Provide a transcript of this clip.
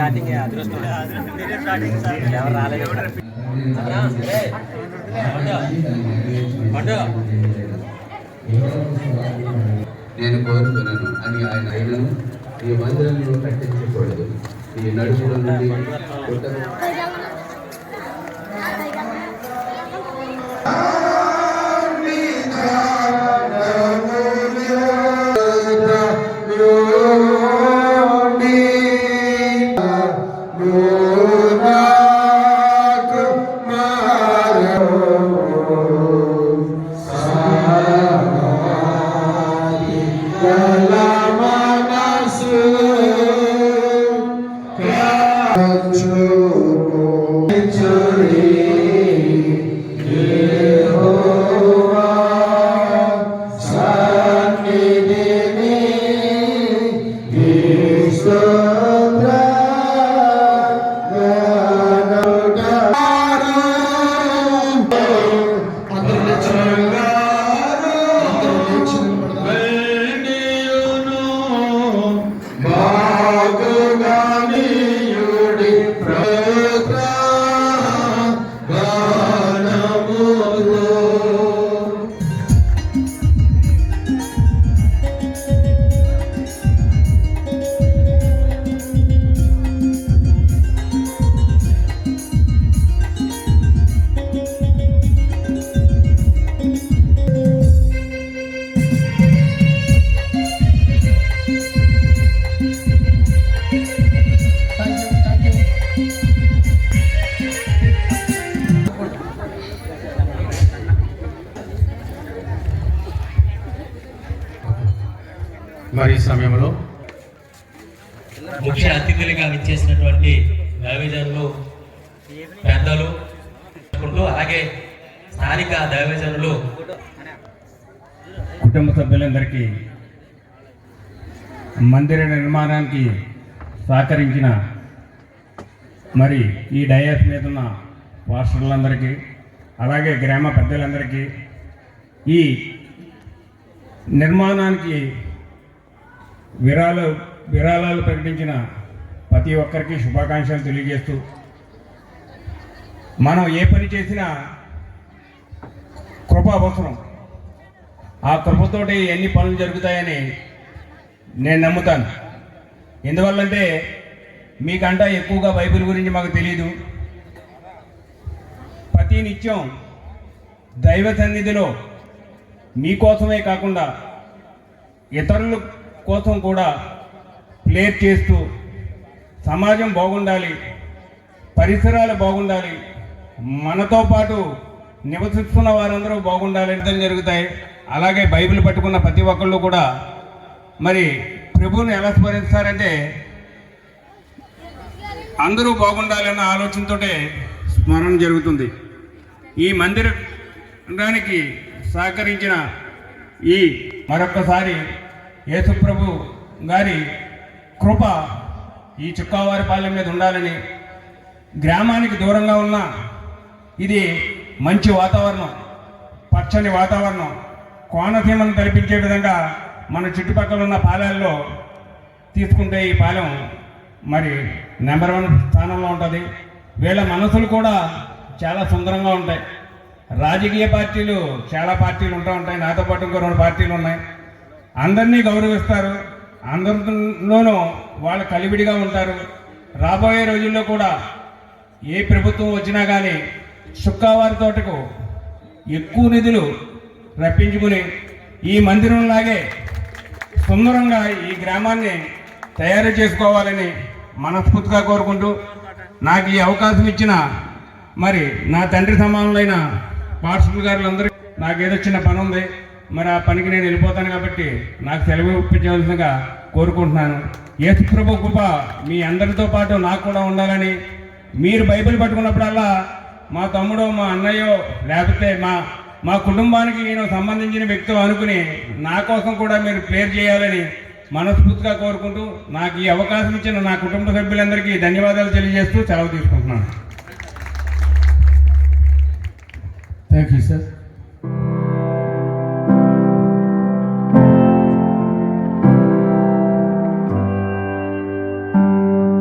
Starting అదృష్టం ఎవరు రాలేదు. నేను కోరుతున్నాను అని ఆయన ఈ మందిరంలో కట్టించకూడదు. ఈ నడుముల నుండి మరి సమయంలో ముఖ్య అతిథులుగా విచ్చేసినటువంటి దైవజనులు పెద్దలు, అలాగే స్థానిక దైవజనులు, కుటుంబ సభ్యులందరికీ, మందిర నిర్మాణానికి సహకరించిన మరి ఈ డయాస్ మీద ఉన్న పాస్టర్లందరికీ, అలాగే గ్రామ పెద్దలందరికీ, ఈ నిర్మాణానికి విరాళాలు ప్రకటించిన ప్రతి ఒక్కరికి శుభాకాంక్షలు తెలియజేస్తూ, మనం ఏ పని చేసినా కృప అవసరం. ఆ కృపతోటి ఎన్ని పనులు జరుగుతాయని నేను నమ్ముతాను. ఎందువల్లంటే మీకంటా ఎక్కువగా బైబిల్ గురించి మాకు తెలియదు. ప్రతి నిత్యం దైవ సన్నిధిలో మీకోసమే కాకుండా ఇతరుల కోసం కూడా ప్లేర్ చేస్తూ సమాజం బాగుండాలి, పరిసరాలు బాగుండాలి, మనతో పాటు నివసిస్తున్న వారందరూ బాగుండాలి జరుగుతాయి. అలాగే బైబిల్ పట్టుకున్న ప్రతి ఒక్కళ్ళు కూడా మరి ప్రభువుని ఎలా స్మరిస్తారంటే అందరూ బాగుండాలన్న ఆలోచనతో స్మరణ జరుగుతుంది. ఈ మందిరానికి సహకరించిన ఈ మరొక్కసారి యేసుప్రభు గారి కృప ఈ చుక్కావారిపాలెం మీద ఉండాలని, గ్రామానికి దూరంగా ఉన్న ఇది మంచి వాతావరణం, పచ్చని వాతావరణం, కోనసీమను కల్పించే విధంగా మన చుట్టుపక్కల ఉన్న పాలెల్లో తీసుకుంటే ఈ పాలెం మరి నెంబర్ 1 స్థానంలో ఉంటుంది. వీళ్ళ మనసులు కూడా చాలా సుందరంగా ఉంటాయి. రాజకీయ పార్టీలు చాలా పార్టీలు ఉంటూ ఉంటాయి, నాతో పాటు ఇంకో 2 పార్టీలు ఉన్నాయి. అందరినీ గౌరవిస్తారు, అందరిలోనూ వాళ్ళు కలివిడిగా ఉంటారు. రాబోయే రోజుల్లో కూడా ఏ ప్రభుత్వం వచ్చినా కానీ శుక్రవారి తోటకు ఎక్కువ నిధులు రప్పించుకుని ఈ మందిరంలాగే సుందరంగా ఈ గ్రామాన్ని తయారు చేసుకోవాలని మనస్ఫూర్తిగా కోరుకుంటూ, నాకు ఈ అవకాశం ఇచ్చిన మరి నా తండ్రి సమానులైన పాస్టర్ గారులందరికీ నాకేదో చిన్న పని ఉంది, మరి ఆ పనికి నేను వెళ్ళిపోతాను కాబట్టి నాకు సెలవు ఇప్పించవలసిందిగా కోరుకుంటున్నాను. యేసుప్రభు కృప మీ అందరితో పాటు నాకు కూడా ఉండాలని, మీరు బైబిల్ పట్టుకున్నప్పుడల్లా మా తమ్ముడో మా అన్నయ్యో లేకపోతే మా కుటుంబానికి నేను సంబంధించిన వ్యక్తి అనుకుని నా కోసం కూడా మీరు ప్రేర్ చేయాలని మనస్ఫూర్తిగా కోరుకుంటూ, నాకు ఈ అవకాశం ఇచ్చిన నా కుటుంబ సభ్యులందరికీ ధన్యవాదాలు తెలియజేస్తూ సెలవు తీసుకుంటున్నాను. Thank you sir.